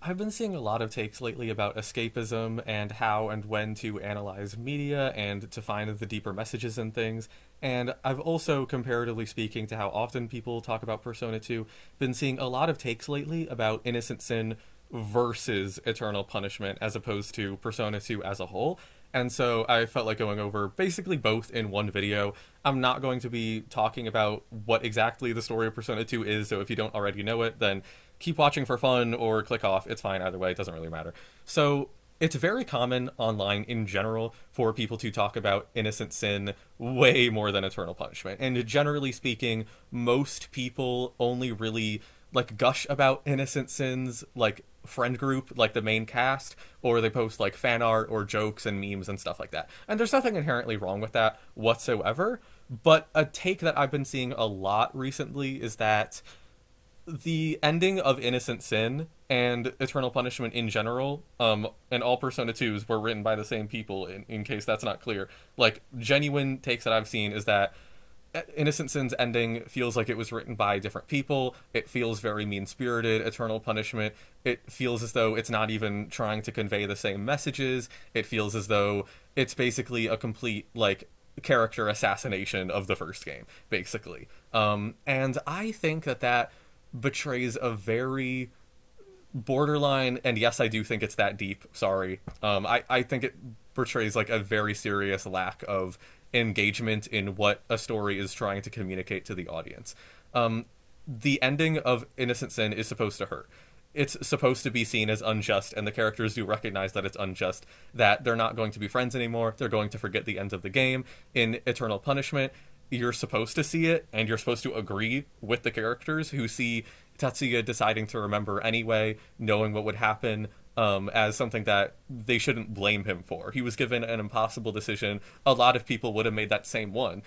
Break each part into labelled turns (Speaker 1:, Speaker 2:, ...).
Speaker 1: I've been seeing a lot of takes lately about escapism and how and when to analyze media and to find the deeper messages in things. And I've also, comparatively speaking to how often people talk about Persona 2, been seeing a lot of takes lately about innocent sin versus eternal punishment as opposed to Persona 2 as a whole. And so I felt like going over basically both in one video. I'm not going to be talking about what exactly the story of Persona 2 is, so if you don't already know it, then keep watching for fun or click off. It's fine either way, it doesn't really matter. So it's very common online in general for people to talk about innocent sin way more than eternal punishment. And generally speaking, most people only really like gush about innocent sins like friend group, like the main cast, or they post like fan art or jokes and memes and stuff like that. And there's nothing inherently wrong with that whatsoever. But a take that I've been seeing a lot recently is that the ending of Innocent Sin and Eternal Punishment in general, and all Persona 2s were written by the same people, in case that's not clear. Like, genuine takes that I've seen is that Innocent Sin's ending feels like it was written by different people. It feels very mean-spirited. Eternal Punishment, it feels as though it's not even trying to convey the same messages. It feels as though it's basically a complete, like, character assassination of the first game, basically. And I think that betrays a very borderline, and yes, I do think it's that deep, sorry. I think it portrays like a very serious lack of engagement in what a story is trying to communicate to the audience. The ending of Innocent Sin is supposed to hurt. It's supposed to be seen as unjust, and the characters do recognize that it's unjust, that they're not going to be friends anymore, they're going to forget the end of the game. In Eternal Punishment, you're supposed to see it, and you're supposed to agree with the characters who see Tatsuya deciding to remember anyway, knowing what would happen, as something that they shouldn't blame him for. He was given an impossible decision. A lot of people would have made that same one.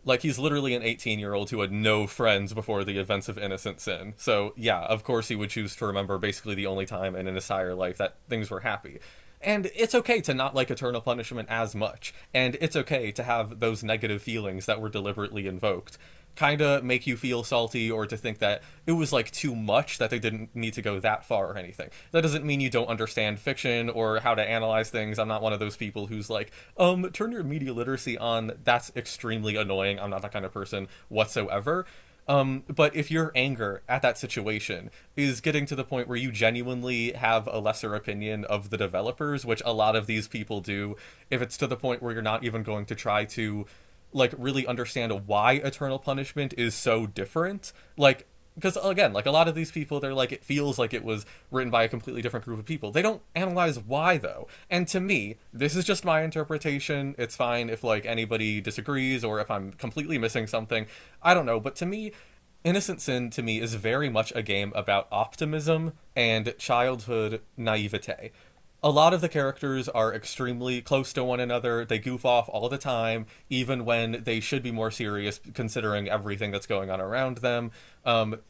Speaker 1: Like, he's literally an 18-year-old who had no friends before the events of Innocent Sin. So, yeah, of course he would choose to remember basically the only time in his entire life that things were happy. And it's okay to not like Eternal Punishment as much, and it's okay to have those negative feelings that were deliberately invoked kinda make you feel salty, or to think that it was like too much, that they didn't need to go that far or anything. That doesn't mean you don't understand fiction or how to analyze things. I'm not one of those people who's like, turn your media literacy on. That's extremely annoying. I'm not that kind of person whatsoever. But if your anger at that situation is getting to the point where you genuinely have a lesser opinion of the developers, which a lot of these people do, if it's to the point where you're not even going to try to like really understand why Eternal Punishment is so different, like, because again, like, a lot of these people, they're like, it feels like it was written by a completely different group of people. They don't analyze why, though. And to me, this is just my interpretation. It's fine if like anybody disagrees, or if I'm completely missing something. I don't know, but to me, Innocent Sin to me is very much a game about optimism and childhood naivete. A lot of the characters are extremely close to one another. They goof off all the time, even when they should be more serious, considering everything that's going on around them.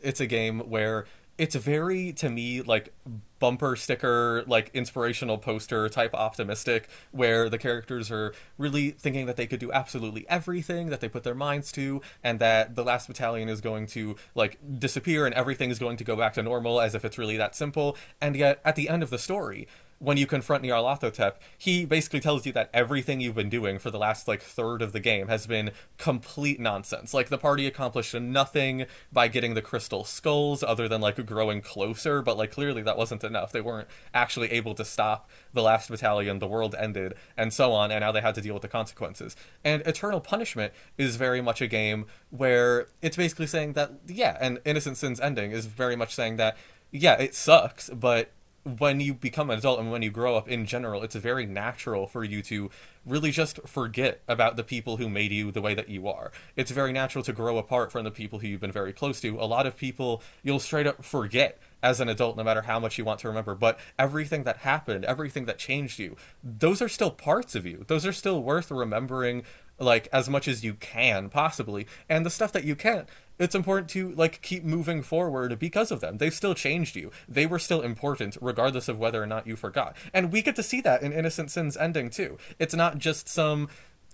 Speaker 1: It's a game where it's very, to me, like bumper sticker, like inspirational poster type optimistic, where the characters are really thinking that they could do absolutely everything that they put their minds to, and that the last battalion is going to like disappear and everything is going to go back to normal, as if it's really that simple. And yet, at the end of the story, when you confront Nyarlathotep, he basically tells you that everything you've been doing for the last, like, third of the game has been complete nonsense. Like, the party accomplished nothing by getting the crystal skulls other than, like, growing closer, but, like, clearly that wasn't enough. They weren't actually able to stop the last battalion, the world ended, and so on, and now they had to deal with the consequences. And Eternal Punishment is very much a game where it's basically saying that, yeah, and Innocent Sin's ending is very much saying that, yeah, it sucks, but when you become an adult and when you grow up in general, it's very natural for you to really just forget about the people who made you the way that you are. It's very natural to grow apart from the people who you've been very close to. A lot of people you'll straight up forget as an adult, no matter how much you want to remember. But everything that happened, everything that changed you, those are still parts of you. Those are still worth remembering, like, as much as you can, possibly. And the stuff that you can't, it's important to, like, keep moving forward because of them. They've still changed you. They were still important, regardless of whether or not you forgot. And we get to see that in Innocent Sin's ending, too. It's not just some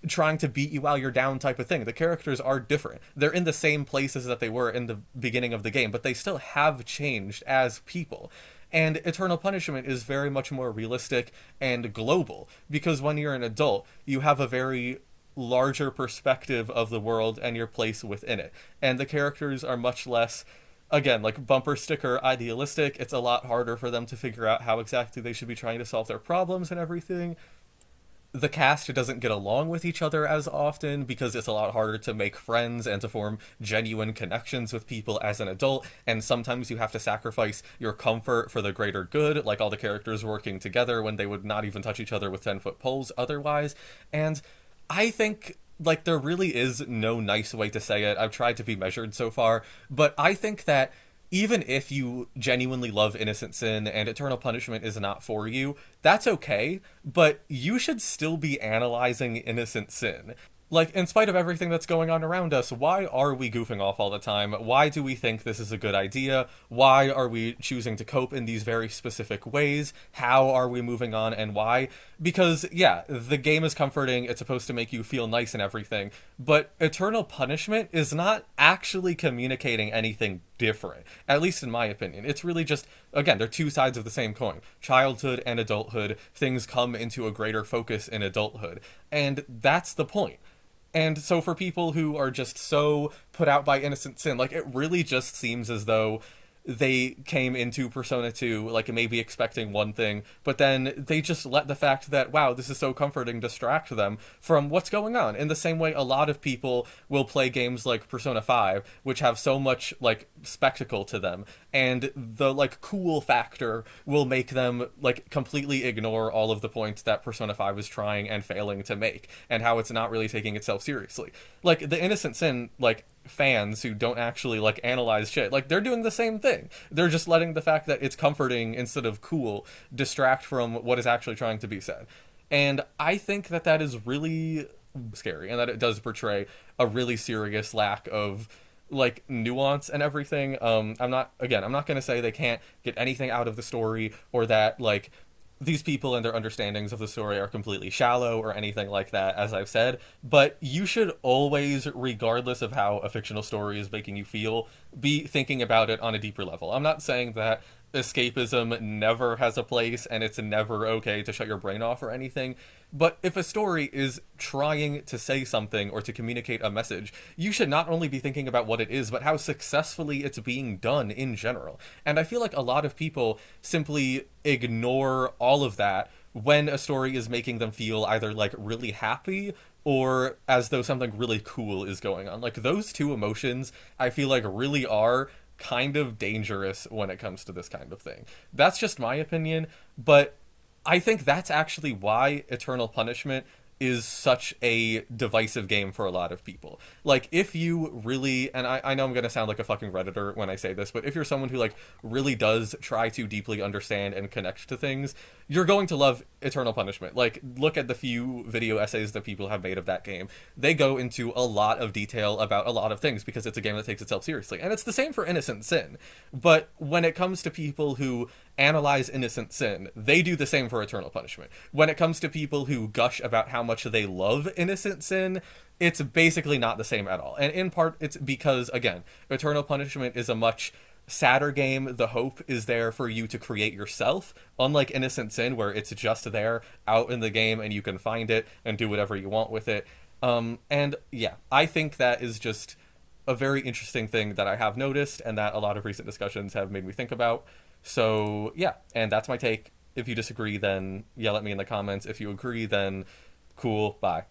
Speaker 1: trying to beat you while you're down type of thing. The characters are different. They're in the same places that they were in the beginning of the game, but they still have changed as people. And Eternal Punishment is very much more realistic and global, because when you're an adult, you have a very larger perspective of the world and your place within it. And the characters are much less, again, like bumper sticker idealistic. It's a lot harder for them to figure out how exactly they should be trying to solve their problems and everything. The cast doesn't get along with each other as often because it's a lot harder to make friends and to form genuine connections with people as an adult, and sometimes you have to sacrifice your comfort for the greater good, like all the characters working together when they would not even touch each other with 10-foot poles otherwise. And I think, like, there really is no nice way to say it. I've tried to be measured so far, but I think that even if you genuinely love Innocent Sin and Eternal Punishment is not for you, that's okay, but you should still be analyzing Innocent Sin. Like, in spite of everything that's going on around us, why are we goofing off all the time? Why do we think this is a good idea? Why are we choosing to cope in these very specific ways? How are we moving on, and why? Because, yeah, the game is comforting, it's supposed to make you feel nice and everything, but Eternal Punishment is not actually communicating anything different, at least in my opinion. It's really just, again, they're two sides of the same coin. Childhood and adulthood, things come into a greater focus in adulthood, and that's the point. And so for people who are just so put out by Innocent Sin, like, it really just seems as though they came into Persona 2, like, maybe expecting one thing, but then they just let the fact that, wow, this is so comforting, distract them from what's going on. In the same way, a lot of people will play games like Persona 5, which have so much, like, spectacle to them, and the, like, cool factor will make them, like, completely ignore all of the points that Persona 5 is trying and failing to make, and how it's not really taking itself seriously. Like, the Innocent Sin, like, fans who don't actually, like, analyze shit, like, they're doing the same thing. They're just letting the fact that it's comforting instead of cool distract from what is actually trying to be said. And I think that that is really scary, and that it does portray a really serious lack of, like, nuance and everything. I'm not going to say they can't get anything out of the story, or that, like, these people and their understandings of the story are completely shallow or anything like that, as I've said, but you should always, regardless of how a fictional story is making you feel, be thinking about it on a deeper level. I'm not saying that escapism never has a place and it's never okay to shut your brain off or anything, but if a story is trying to say something or to communicate a message, you should not only be thinking about what it is, but how successfully it's being done in general. And I feel like a lot of people simply ignore all of that when a story is making them feel either, like, really happy or as though something really cool is going on. Like, those two emotions, I feel like, really are kind of dangerous when it comes to this kind of thing. That's just my opinion, but I think that's actually why Eternal Punishment is such a divisive game for a lot of people. Like, if you really, and I know I'm going to sound like a fucking Redditor when I say this, but if you're someone who, like, really does try to deeply understand and connect to things, you're going to love Eternal Punishment. Like, look at the few video essays that people have made of that game. They go into a lot of detail about a lot of things because it's a game that takes itself seriously. And it's the same for Innocent Sin. But when it comes to people who analyze Innocent Sin, they do the same for Eternal Punishment. When it comes to people who gush about how much they love Innocent Sin, it's basically not the same at all. And in part, it's because, again, Eternal Punishment is a much sadder game. The hope is there for you to create yourself, unlike Innocent Sin, where it's just there out in the game and you can find it and do whatever you want with it. And yeah, I think that is just a very interesting thing that I have noticed and that a lot of recent discussions have made me think about. So yeah, and that's my take. If you disagree, then yell at me in the comments. If you agree, then cool, bye.